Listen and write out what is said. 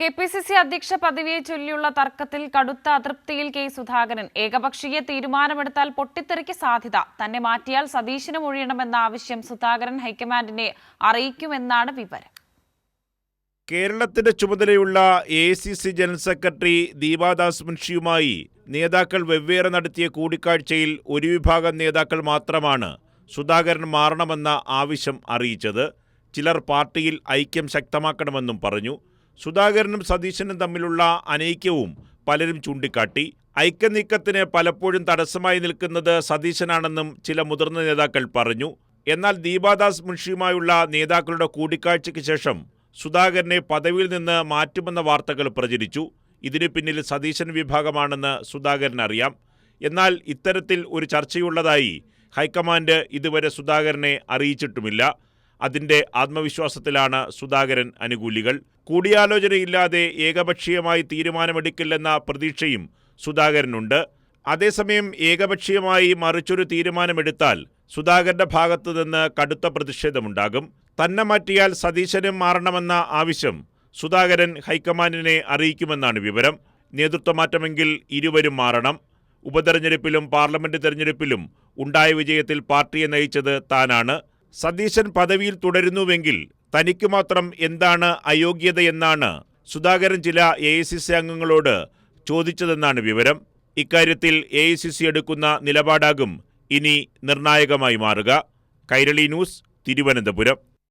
KPCC അധ്യക്ഷ പദവിയെ ചൊല്ലിയുള്ള തർക്കത്തിൽ കടുത്ത അതൃപ്തിയിൽ കെ സുധാകരൻ. ഏകപക്ഷീയ തീരുമാനമെടുത്താൽ പൊട്ടിത്തെറിക്ക് സാധ്യത. തന്നെ മാറ്റിയാൽ സതീശനും ഒഴിയണമെന്ന ആവശ്യം സുധാകരൻ ഹൈക്കമാൻഡിനെ അറിയിക്കുമെന്നാണ് വിവരം. കേരളത്തിന്റെ ചുമതലയുള്ള എ.ഐ.സി.സി ജനറൽ സെക്രട്ടറി ദീപാദാസ് മുൻഷിയുമായി നേതാക്കൾ വെവ്വേറെ നടത്തിയ കൂടിക്കാഴ്ചയിൽ ഒരു വിഭാഗം നേതാക്കൾ മാത്രമാണ് സുധാകരൻ മാറണമെന്ന ആവശ്യം അറിയിച്ചത്. ചിലർ പാർട്ടിയിൽ ഐക്യം ശക്തമാക്കണമെന്നും പറഞ്ഞു. സുധാകരനും സതീശനും തമ്മിലുള്ള അനൈക്യവും പലരും ചൂണ്ടിക്കാട്ടി. ഐക്യനീക്കത്തിന് പലപ്പോഴും തടസ്സമായി നിൽക്കുന്നത് സതീശനാണെന്നും ചില മുതിർന്ന നേതാക്കൾ പറഞ്ഞു. എന്നാൽ ദീപാദാസ് മുൻഷിയുമായുള്ള നേതാക്കളുടെ കൂടിക്കാഴ്ചയ്ക്ക് ശേഷം സുധാകരനെ പദവിയിൽ നിന്ന് മാറ്റുമെന്ന വാർത്തകൾ പ്രചരിച്ചു. ഇതിനു പിന്നിൽ സതീശൻ വിഭാഗമാണെന്ന് സുധാകരൻ അറിയാം. എന്നാൽ ഇത്തരത്തിൽ ഒരു ചർച്ചയുള്ളതായി ഹൈക്കമാൻഡ് ഇതുവരെ സുധാകരനെ അറിയിച്ചിട്ടുമില്ല. അതിന്റെ ആത്മവിശ്വാസത്തിലാണ് സുധാകരൻ അനുകൂലികൾ. കൂടിയാലോചനയില്ലാതെ ഏകപക്ഷീയമായി തീരുമാനമെടുക്കില്ലെന്ന പ്രതീക്ഷയും സുധാകരനുണ്ട്. അതേസമയം ഏകപക്ഷീയമായി മറിച്ചൊരു തീരുമാനമെടുത്താൽ സുധാകരന്റെ ഭാഗത്തു നിന്ന് കടുത്ത പ്രതിഷേധമുണ്ടാകും. തന്നെ മാറ്റിയാൽ സതീശനും മാറണമെന്ന ആവശ്യം സുധാകരൻ ഹൈക്കമാൻഡിനെ അറിയിക്കുമെന്നാണ് വിവരം. നേതൃത്വമാറ്റമെങ്കിൽ ഇരുവരും മാറണം. ഉപതെരഞ്ഞെടുപ്പിലും പാർലമെന്റ് തെരഞ്ഞെടുപ്പിലും ഉണ്ടായ വിജയത്തിൽ പാർട്ടിയെ നയിച്ചത് താനാണ്. സതീശൻ പദവിയിൽ തുടരുന്നുവെങ്കിൽ തനിക്ക് മാത്രം എന്താണ് അയോഗ്യതയെന്നാണ് സുധാകരൻ ചില എ.ഐ.സി.സി അംഗങ്ങളോട് ചോദിച്ചതെന്നാണ് വിവരം. ഇക്കാര്യത്തിൽ എ.ഐ.സി.സി എടുക്കുന്ന നിലപാടാകും ഇനി നിർണായകമായി മാറുക. കൈരളി ന്യൂസ്, തിരുവനന്തപുരം.